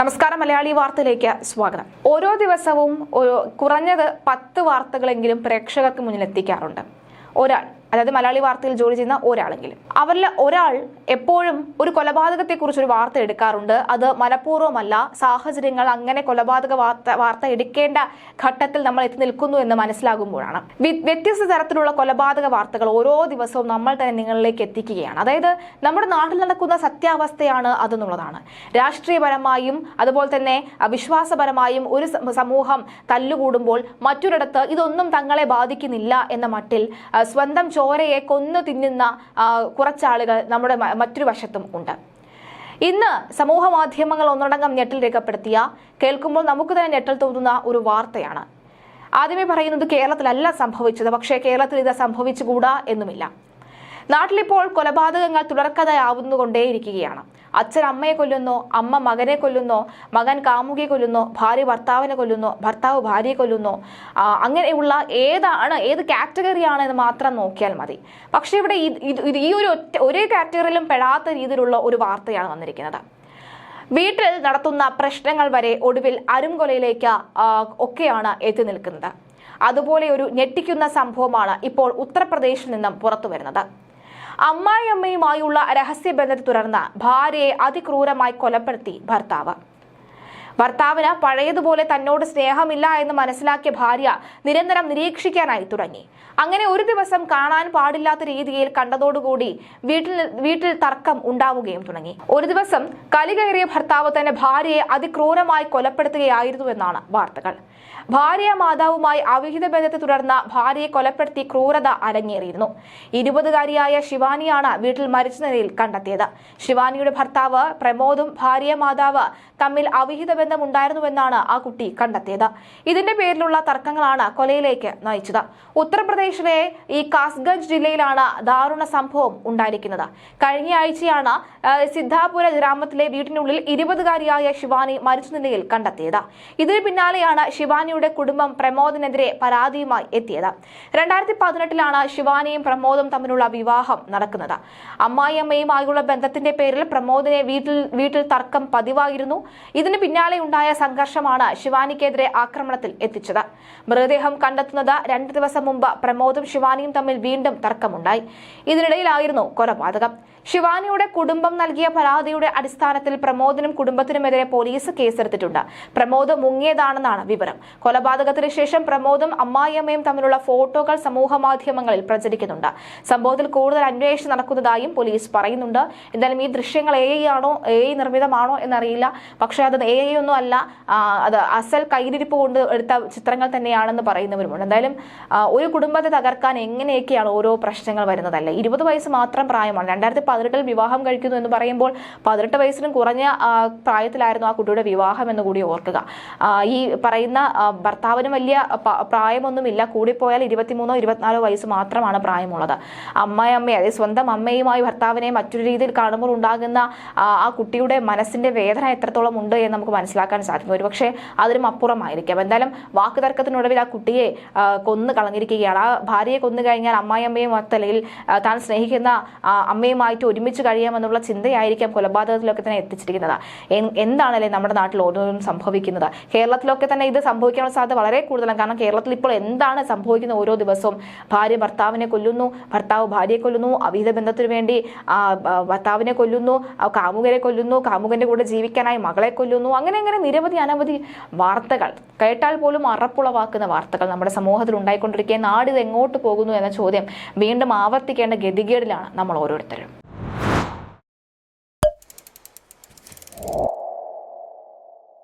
നമസ്കാരം, മലയാളി വാർത്തയിലേക്ക് സ്വാഗതം. ഓരോ ദിവസവും കുറഞ്ഞത് 10 വാർത്തകളെങ്കിലും പ്രേക്ഷകർക്ക് മുന്നിൽ എത്തിക്കാറുണ്ട്. ഒരാൾ, അതായത് മലയാളി വാർത്തയിൽ ജോലി ചെയ്യുന്ന ഒരാളെങ്കിലും. അവരിൽ ഒരാൾ എപ്പോഴും ഒരു കൊലപാതകത്തെക്കുറിച്ച് ഒരു വാർത്ത എടുക്കാറുണ്ട്. അത് മനഃപൂർവ്വമല്ല, സാഹചര്യങ്ങൾ അങ്ങനെ കൊലപാതക വാർത്ത എടുക്കേണ്ട ഘട്ടത്തിൽ നമ്മൾ എത്തി നിൽക്കുന്നു എന്ന് മനസ്സിലാകുമ്പോഴാണ്. വ്യത്യസ്ത തരത്തിലുള്ള കൊലപാതക വാർത്തകൾ ഓരോ ദിവസവും നമ്മൾ തന്നെ നിങ്ങളിലേക്ക് എത്തിക്കുകയാണ്. അതായത് നമ്മുടെ നാട്ടിൽ നടക്കുന്ന സത്യാവസ്ഥയാണ് അതെന്നുള്ളതാണ്. രാഷ്ട്രീയപരമായും അതുപോലെ തന്നെ വിശ്വാസപരമായും ഒരു സമൂഹം തല്ലുകൂടുമ്പോൾ മറ്റൊരിടത്ത് ഇതൊന്നും തങ്ങളെ ബാധിക്കുന്നില്ല എന്ന മട്ടിൽ സ്വന്തം ചോരയെ കൊന്നു തിന്നുന്ന കുറച്ചാളുകൾ നമ്മുടെ മറ്റൊരു വശത്തും ഉണ്ട്. ഇന്ന് സമൂഹ മാധ്യമങ്ങൾ ഒന്നടങ്കം ഞെട്ടൽ രേഖപ്പെടുത്തിയ, കേൾക്കുമ്പോൾ നമുക്ക് തന്നെ ഞെട്ടൽ തോന്നുന്ന ഒരു വാർത്തയാണ്. ആദ്യമേ പറയുന്നത് കേരളത്തിലല്ല സംഭവിച്ചത്, പക്ഷേ കേരളത്തിൽ ഇത് സംഭവിച്ചുകൂടാ എന്നുമില്ല. നാട്ടിലിപ്പോൾ കൊലപാതകങ്ങൾ തുടർക്കഥയാവുന്നുകൊണ്ടേയിരിക്കുകയാണ്. അച്ഛൻ അമ്മയെ കൊല്ലുന്നു, അമ്മ മകനെ കൊല്ലുന്നു, മകൻ കാമുകിയെ കൊല്ലുന്നു, ഭാര്യ ഭർത്താവിനെ കൊല്ലുന്നു, ഭർത്താവ് ഭാര്യയെ കൊല്ലുന്നു. അങ്ങനെയുള്ള ഏത് കാറ്റഗറിയാണ് എന്ന് മാത്രം നോക്കിയാൽ മതി. പക്ഷെ ഇവിടെ ഈ ഒരേ കാറ്റഗറിയിലും പെടാത്ത രീതിയിലുള്ള ഒരു വാർത്തയാണ് വന്നിരിക്കുന്നത്. വീട്ടിൽ നടത്തുന്ന പ്രശ്നങ്ങൾ വരെ ഒടുവിൽ അരുംകൊലയിലേക്ക് ഒക്കെയാണ് എത്തി നിൽക്കുന്നത്. അതുപോലെ ഒരു ഞെട്ടിക്കുന്ന സംഭവമാണ് ഇപ്പോൾ ഉത്തർപ്രദേശിൽ നിന്നും പുറത്തു വരുന്നത്. അമ്മായിയമ്മയുമായുള്ള രഹസ്യബന്ധത്തെ തുടർന്ന് ഭാര്യയെ അതിക്രൂരമായി കൊലപ്പെടുത്തി ഭർത്താവിന് പഴയതുപോലെ തന്നോട് സ്നേഹമില്ല എന്ന് മനസ്സിലാക്കിയ ഭാര്യ നിരന്തരം നിരീക്ഷിക്കാനായി തുടങ്ങി. അങ്ങനെ ഒരു ദിവസം കാണാൻ പാടില്ലാത്ത രീതിയിൽ കണ്ടതോടുകൂടി വീട്ടിൽ തർക്കം ഉണ്ടാവുകയും തുടങ്ങി. ഒരു ദിവസം കലി കയറിയ ഭർത്താവ് തന്റെ ഭാര്യയെ അതിക്രൂരമായി കൊലപ്പെടുത്തുകയായിരുന്നുവെന്നാണ് വാർത്തകൾ. ഭാര്യ മാതാവുമായി അവിഹിത ബന്ധത്തെ തുടർന്ന് ഭാര്യയെ കൊലപ്പെടുത്തി ക്രൂരത അരങ്ങേറിയിരുന്നു. 20-കാരിയായ ശിവാനിയാണ് വീട്ടിൽ മരിച്ച നിലയിൽ കണ്ടെത്തിയത്. ശിവാനിയുടെ ഭർത്താവ് പ്രമോദും ഭാര്യ മാതാവ് തമ്മിൽ അവിഹിത ബന്ധം ഉണ്ടായിരുന്നുവെന്നാണ് ആ കുട്ടി കണ്ടെത്തിയത്. ഇതിന്റെ പേരിലുള്ള തർക്കങ്ങളാണ് കൊലയിലേക്ക് നയിച്ചത്. ഉത്തർപ്രദേശിലെ ഈ കാസ്ഗഞ്ച് ജില്ലയിലാണ് ദാരുണ സംഭവം ഉണ്ടായിരിക്കുന്നത്. കഴിഞ്ഞ ആഴ്ചയാണ് സിദ്ധാപുര ഗ്രാമത്തിലെ വീട്ടിനുള്ളിൽ 20-കാരിയായ ശിവാനി മരിച്ച നിലയിൽ കണ്ടെത്തിയത്. ഇതിന് പിന്നാലെയാണ് ശിവാനിയുടെ കുടുംബം പ്രമോദിനെതിരെ പരാതിയുമായി എത്തിയത്. 2018-ലാണ് ശിവാനിയും പ്രമോദും തമ്മിലുള്ള വിവാഹം നടക്കുന്നത്. അമ്മായിയമ്മയുമായുള്ള ബന്ധത്തിന്റെ പേരിൽ പ്രമോദിനെ വീട്ടിൽ തർക്കം പതിവായിരുന്നു. ഇതിന് പിന്നാലെ ഉണ്ടായ സംഘർഷമാണ് ശിവാനിക്കെതിരെ ആക്രമണത്തിൽ എത്തിച്ചത്. മൃതദേഹം കണ്ടെത്തുന്നത് 2 ദിവസം മുമ്പ് പ്രമോദും ശിവാനിയും തമ്മിൽ വീണ്ടും തർക്കമുണ്ടായി. ഇതിനിടയിലായിരുന്നു കൊലപാതകം. ശിവാനിയുടെ കുടുംബം നൽകിയ പരാതിയുടെ അടിസ്ഥാനത്തിൽ പ്രമോദിനും കുടുംബത്തിനുമെതിരെ പോലീസ് കേസെടുത്തിട്ടുണ്ട്. പ്രമോദ് മുങ്ങിയതാണെന്നാണ് വിവരം. കൊലപാതകത്തിന് ശേഷം പ്രമോദും അമ്മായിയമ്മയും തമ്മിലുള്ള ഫോട്ടോകൾ സമൂഹ മാധ്യമങ്ങളിൽ പ്രചരിക്കുന്നുണ്ട്. സംഭവത്തിൽ കൂടുതൽ അന്വേഷണം നടക്കുന്നതായും പോലീസ് പറയുന്നുണ്ട്. എന്തായാലും ഈ ദൃശ്യങ്ങൾ AI നിർമ്മിതമാണോ എന്നറിയില്ല. പക്ഷെ അത് AI ഒന്നും അല്ല, അത് അസൽ കയ്യിലിരിപ്പ് കൊണ്ട് എടുത്ത ചിത്രങ്ങൾ തന്നെയാണെന്ന് പറയുന്നവരുമുണ്ട്. എന്തായാലും ഒരു കുടുംബത്തെ തകർക്കാൻ എങ്ങനെയൊക്കെയാണ് ഓരോ പ്രശ്നങ്ങൾ വരുന്നതല്ലേ. 20 വയസ്സ് മാത്രം പ്രായമാണ്. 2018-ൽ വിവാഹം കഴിക്കുന്നു എന്ന് പറയുമ്പോൾ 18 വയസ്സിനും കുറഞ്ഞ പ്രായത്തിലായിരുന്നു ആ കുട്ടിയുടെ വിവാഹം എന്ന് കൂടി ഓർക്കുക. ഈ പറയുന്ന ഭർത്താവിന് വലിയ പ്രായമൊന്നുമില്ല, കൂടിപ്പോയാൽ 23-24 വയസ്സ് മാത്രമാണ് പ്രായമുള്ളത്. അമ്മയെ, അതായത് സ്വന്തം അമ്മയുമായി ഭർത്താവിനെ മറ്റൊരു രീതിയിൽ കാണുമ്പോൾ ഉണ്ടാകുന്ന ആ കുട്ടിയുടെ മനസ്സിന്റെ വേദന എത്രത്തോളം ഉണ്ട് എന്ന് നമുക്ക് മനസ്സിലാക്കാൻ സാധിക്കും. ഒരുപക്ഷെ അതിനും അപ്പുറമായിരിക്കാം. എന്തായാലും വാക്കുതർക്കത്തിനൊടുവിൽ ആ കുട്ടിയെ കൊന്നു കളഞ്ഞിരിക്കുകയാണ്. ആ ഭാര്യയെ കൊന്നു കഴിഞ്ഞാൽ അമ്മായിയമ്മയും അല്ലെങ്കിൽ താൻ സ്നേഹിക്കുന്ന അമ്മയുമായിട്ട് ഒരുമിച്ച് കഴിയാമെന്നുള്ള ചിന്തയായിരിക്കാം കൊലപാതകത്തിലൊക്കെ തന്നെ എത്തിച്ചിരിക്കുന്നത്. എന്താണല്ലേ നമ്മുടെ നാട്ടിൽ ഓരോന്നും സംഭവിക്കുന്നത്. കേരളത്തിലൊക്കെ തന്നെ ഇത് സംഭവിക്കാനുള്ള സാധ്യത വളരെ കൂടുതലാണ്. കാരണം കേരളത്തിൽ ഇപ്പോൾ എന്താണ് സംഭവിക്കുന്നത്? ഓരോ ദിവസവും ഭാര്യ ഭർത്താവിനെ കൊല്ലുന്നു, ഭർത്താവ് ഭാര്യയെ കൊല്ലുന്നു, അവിഹിത ബന്ധത്തിന് വേണ്ടി ഭർത്താവിനെ കൊല്ലുന്നു, കാമുകരെ കൊല്ലുന്നു, കാമുകന്റെ കൂടെ ജീവിക്കാനായി മകളെ കൊല്ലുന്നു. അങ്ങനെ നിരവധി അനവധി വാർത്തകൾ, കേട്ടാൽ പോലും അറപ്പുളവാക്കുന്ന വാർത്തകൾ നമ്മുടെ സമൂഹത്തിൽ ഉണ്ടായിക്കൊണ്ടിരിക്കുക. നാട് ഇത് എങ്ങോട്ട് പോകുന്നു എന്ന ചോദ്യം വീണ്ടും ആവർത്തിക്കേണ്ട ഗതികേടിലാണ് നമ്മൾ ഓരോരുത്തരും.